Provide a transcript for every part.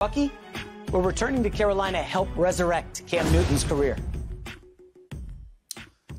Bucky, will returning to Carolina help resurrect Cam Newton's career?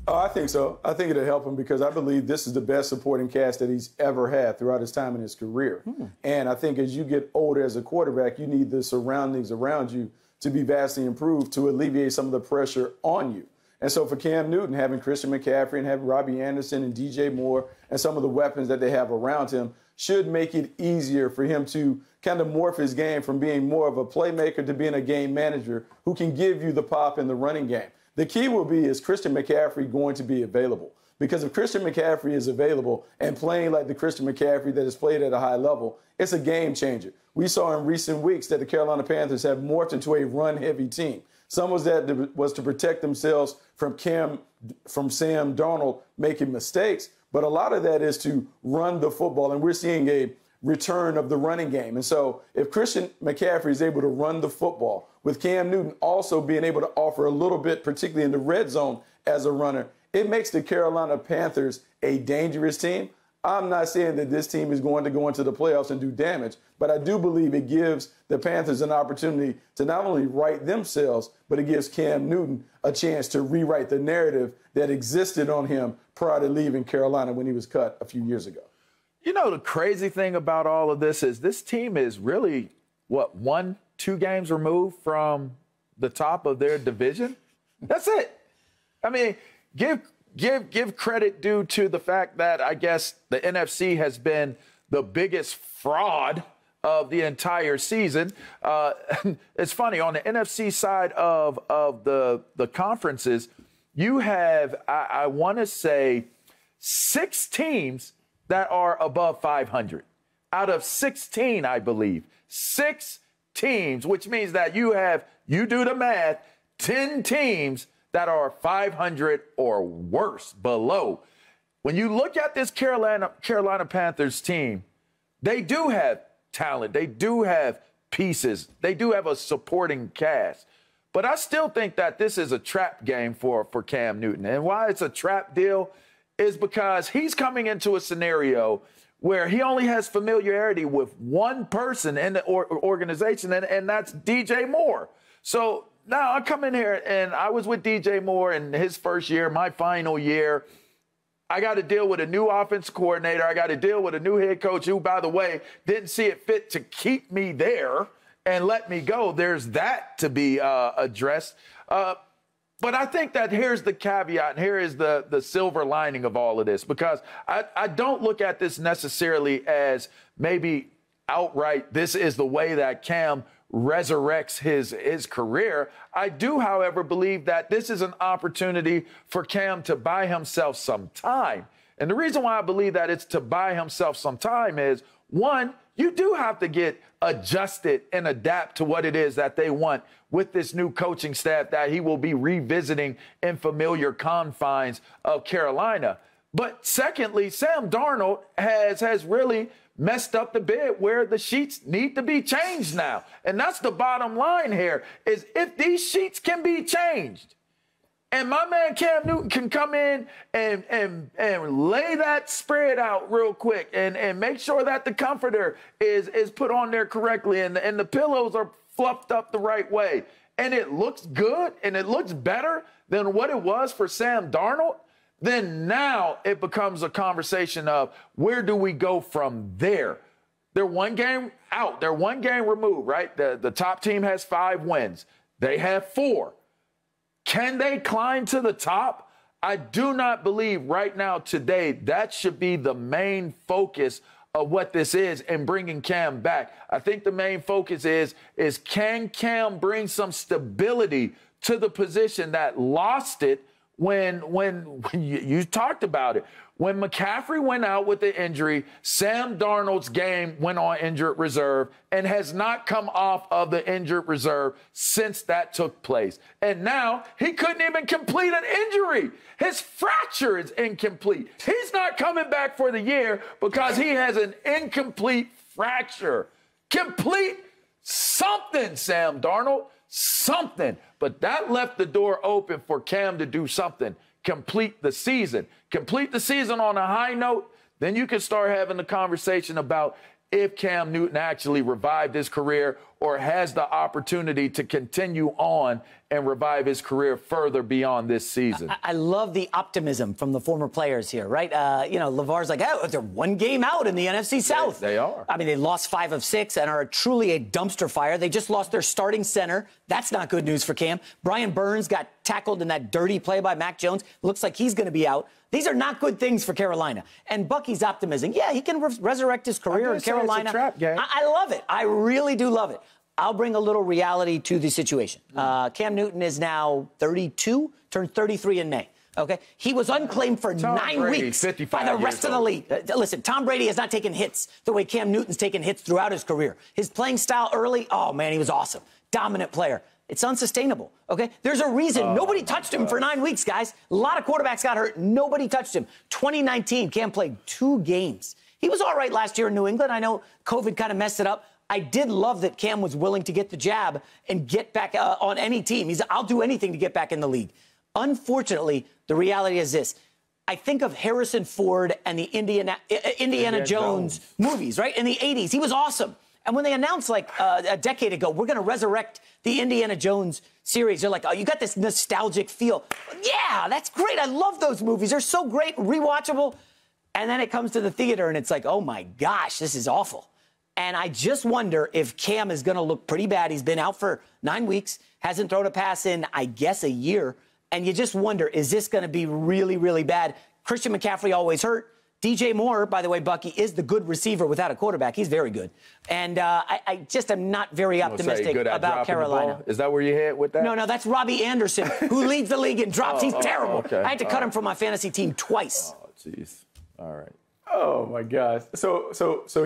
Oh, I think so. I think it'll help him because I believe this is the best supporting cast that he's ever had throughout his time in his career. And I think as you get older as a quarterback, you need the surroundings around you to be vastly improved to alleviate some of the pressure on you. And so for Cam Newton, having Christian McCaffrey and having Robbie Anderson and DJ Moore and some of the weapons that they have around him should make it easier for him to kind of morph his game from being more of a playmaker to being a game manager who can give you the pop in the running game. The key will be, is Christian McCaffrey going to be available? Because if Christian McCaffrey is available and playing like the Christian McCaffrey that has played at a high level, it's a game changer. We saw in recent weeks that the Carolina Panthers have morphed into a run-heavy team. Some was that was to protect themselves from Sam Darnold making mistakes, but a lot of that is to run the football, and we're seeing a return of the running game. And so if Christian McCaffrey is able to run the football, with Cam Newton also being able to offer a little bit, particularly in the red zone as a runner, it makes the Carolina Panthers a dangerous team. I'm not saying that this team is going to go into the playoffs and do damage, but I do believe it gives the Panthers an opportunity to not only right themselves, but it gives Cam Newton a chance to rewrite the narrative that existed on him prior to leaving Carolina when he was cut a few years ago. You know, the crazy thing about all of this is this team is really, 1-2 games removed from the top of their division? That's it. I mean, give credit due to the fact that I guess the NFC has been the biggest fraud of the entire season. It's funny, on the NFC side of the conferences, you have, I want to say, 6 teams that are above 500. Out of 16, I believe. 6 teams, which means that you do the math, 10 teams that are 500 or worse, below. When you look at this Carolina Panthers team, they do have talent. They do have pieces. They do have a supporting cast. But I still think that this is a trap game for Cam Newton. And why it's a trap deal is because he's coming into a scenario where he only has familiarity with one person in the organization, and that's DJ Moore. So now I come in here, and I was with DJ Moore in his first year, my final year. I got to deal with a new offense coordinator. I got to deal with a new head coach who, by the way, didn't see it fit to keep me there and let me go. There's that to be addressed. But I think that here's the caveat, and here is the silver lining of all of this, because I don't look at this necessarily as maybe outright this is the way that Cam resurrects his career. I do, however, believe that this is an opportunity for Cam to buy himself some time. And the reason why I believe that it's to buy himself some time is, one, you do have to get adjusted and adapt to what it is that they want with this new coaching staff that he will be revisiting in familiar confines of Carolina. But secondly, Sam Darnold has really messed up the bed where the sheets need to be changed now. And that's the bottom line here, is if these sheets can be changed, and my man Cam Newton can come in and lay that spread out real quick and make sure that the comforter is put on there correctly and the pillows are fluffed up the right way, and it looks good and it looks better than what it was for Sam Darnold, then now it becomes a conversation of where do we go from there? They're one game out. They're one game removed, right? The top team has 5 wins. They have 4. Can they climb to the top? I do not believe right now today that should be the main focus of what this is and bringing Cam back. I think the main focus is can Cam bring some stability to the position that lost it when you talked about it. When McCaffrey went out with the injury, Sam Darnold's game went on injured reserve and has not come off of the injured reserve since that took place. And now he couldn't even complete an injury. His fracture is incomplete. He's not coming back for the year because he has an incomplete fracture. Complete something, Sam Darnold, something. But that left the door open for Cam to do something. Complete the season. Complete the season on a high note, then you can start having the conversation about if Cam Newton actually revived his career or has the opportunity to continue on and revive his career further beyond this season? I love the optimism from the former players here, right? Lavar's like, oh, they're one game out in the NFC South. They are. I mean, they lost 5 of 6 and are truly a dumpster fire. They just lost their starting center. That's not good news for Cam. Brian Burns got tackled in that dirty play by Mac Jones. Looks like he's going to be out. These are not good things for Carolina. And Bucky's optimism, yeah, he can resurrect his career in Carolina. It's a trap game. I love it. I really do love it. I'll bring a little reality to the situation. Cam Newton is now 32, turned 33 in May. Okay, he was unclaimed for Tom 9 Brady, weeks by the rest of the league. Listen, Tom Brady has not taken hits the way Cam Newton's taken hits throughout his career. His playing style early, oh man, he was awesome, dominant player. It's unsustainable. Okay, there's a reason nobody touched him for 9 weeks, guys. A lot of quarterbacks got hurt. Nobody touched him. 2019, Cam played 2 games. He was all right last year in New England. I know COVID kind of messed it up. I did love that Cam was willing to get the jab and get back on any team. I'll do anything to get back in the league. Unfortunately, the reality is this. I think of Harrison Ford and the Indiana Jones movies, right? In the 80s, he was awesome. And when they announced like a decade ago, we're going to resurrect the Indiana Jones series, they're like, oh, you got this nostalgic feel. Yeah, that's great. I love those movies. They're so great, rewatchable. And then it comes to the theater and it's like, oh my gosh, this is awful. And I just wonder if Cam is going to look pretty bad. He's been out for 9 weeks, hasn't thrown a pass in, I guess, a year. And you just wonder, is this going to be really, really bad? Christian McCaffrey always hurt. DJ Moore, by the way, Bucky, is the good receiver without a quarterback. He's very good. And I just am not very optimistic about Carolina. Is that where you head with that? No, that's Robbie Anderson, who leads the league in drops. He's terrible. Okay. I had to cut him from my fantasy team twice. Oh, jeez. All right. Oh, my gosh. So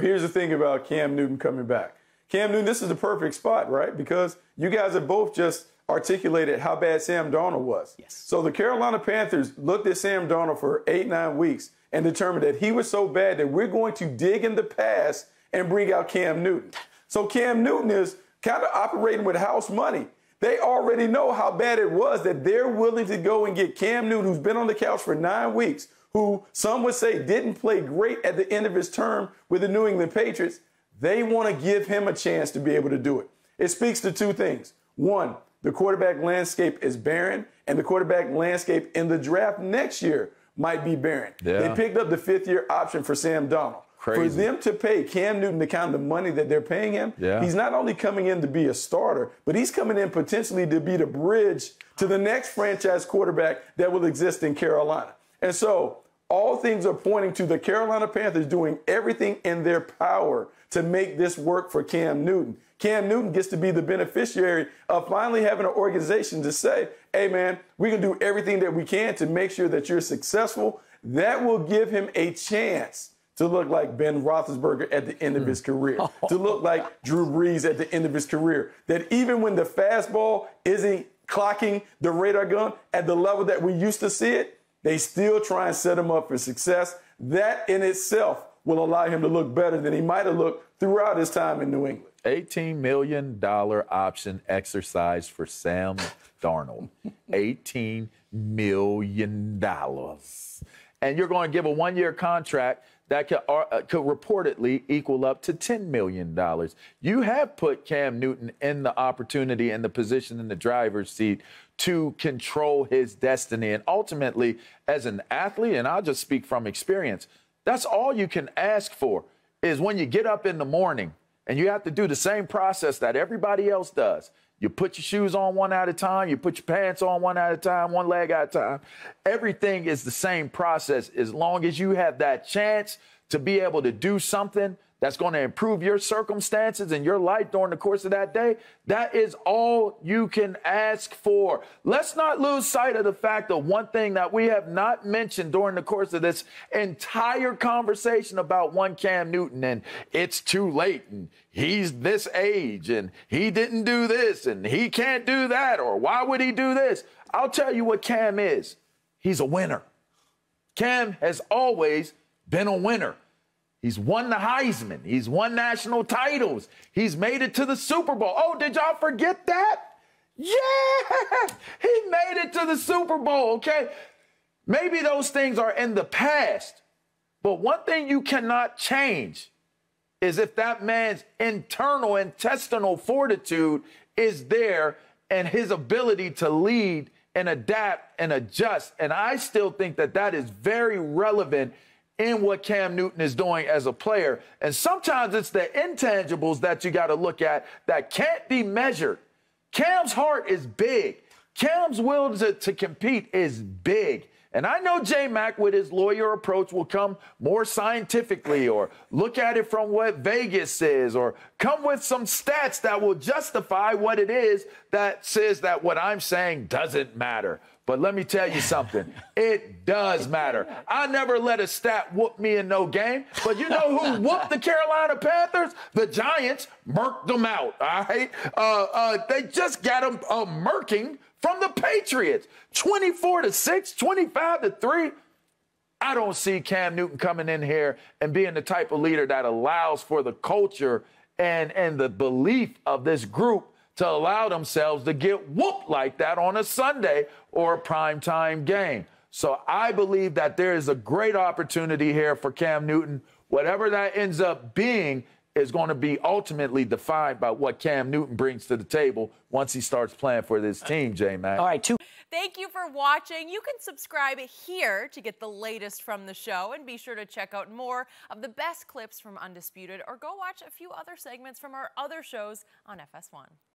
here's the thing about Cam Newton coming back. Cam Newton, this is the perfect spot, right? Because you guys have both just articulated how bad Sam Darnold was. Yes. So the Carolina Panthers looked at Sam Darnold for 8-9 weeks and determined that he was so bad that we're going to dig in the past and bring out Cam Newton. So Cam Newton is kind of operating with house money. They already know how bad it was that they're willing to go and get Cam Newton, who's been on the couch for 9 weeks, who some would say didn't play great at the end of his term with the New England Patriots. They want to give him a chance to be able to do it. It speaks to 2 things. One, the quarterback landscape is barren, and the quarterback landscape in the draft next year might be barren. Yeah. They picked up the 5th-year option for Sam Darnold. Crazy. For them to pay Cam Newton the kind of money that they're paying him, he's not only coming in to be a starter, but he's coming in potentially to be the bridge to the next franchise quarterback that will exist in Carolina. And so all things are pointing to the Carolina Panthers doing everything in their power to make this work for Cam Newton. Cam Newton gets to be the beneficiary of finally having an organization to say, hey, man, we can do everything that we can to make sure that you're successful. That will give him a chance to look like Ben Roethlisberger at the end of his career, to look like Drew Brees at the end of his career. That even when the fastball isn't clocking the radar gun at the level that we used to see it, they still try and set him up for success. That in itself will allow him to look better than he might have looked throughout his time in New England. $18 million option exercise for Sam Darnold. $18 million. And you're going to give a 1-year contract that could reportedly equal up to $10 million. You have put Cam Newton in the opportunity and the position in the driver's seat to control his destiny. And ultimately, as an athlete, and I'll just speak from experience, that's all you can ask for is when you get up in the morning and you have to do the same process that everybody else does. You put your shoes on one at a time. You put your pants on one at a time, one leg at a time. Everything is the same process. As long as you have that chance to be able to do something that's going to improve your circumstances and your life during the course of that day, that is all you can ask for. Let's not lose sight of the fact of one thing that we have not mentioned during the course of this entire conversation about one Cam Newton, and it's too late, and he's this age, and he didn't do this, and he can't do that, or why would he do this? I'll tell you what Cam is. He's a winner. Cam has always been a winner. He's won the Heisman. He's won national titles. He's made it to the Super Bowl. Oh, did y'all forget that? Yeah, he made it to the Super Bowl, okay? Maybe those things are in the past, but one thing you cannot change is if that man's internal intestinal fortitude is there and his ability to lead and adapt and adjust. And I still think that that is very relevant in what Cam Newton is doing as a player. And sometimes it's the intangibles that you got to look at that can't be measured. Cam's heart is big. Cam's will to compete is big. And I know J-Mac with his lawyer approach will come more scientifically or look at it from what Vegas says or come with some stats that will justify what it is that says that what I'm saying doesn't matter. But let me tell you something. It does matter. I never let a stat whoop me in no game. But you know who whooped the Carolina Panthers? The Giants murked them out, all right? They just got them murking from the Patriots. 24-6, 25-3. I don't see Cam Newton coming in here and being the type of leader that allows for the culture and the belief of this group to allow themselves to get whooped like that on a Sunday or a primetime game. So I believe that there is a great opportunity here for Cam Newton. Whatever that ends up being is going to be ultimately defined by what Cam Newton brings to the table once he starts playing for this team, J-Mac. All right, Thank you for watching. You can subscribe here to get the latest from the show, and be sure to check out more of the best clips from Undisputed, or go watch a few other segments from our other shows on FS1.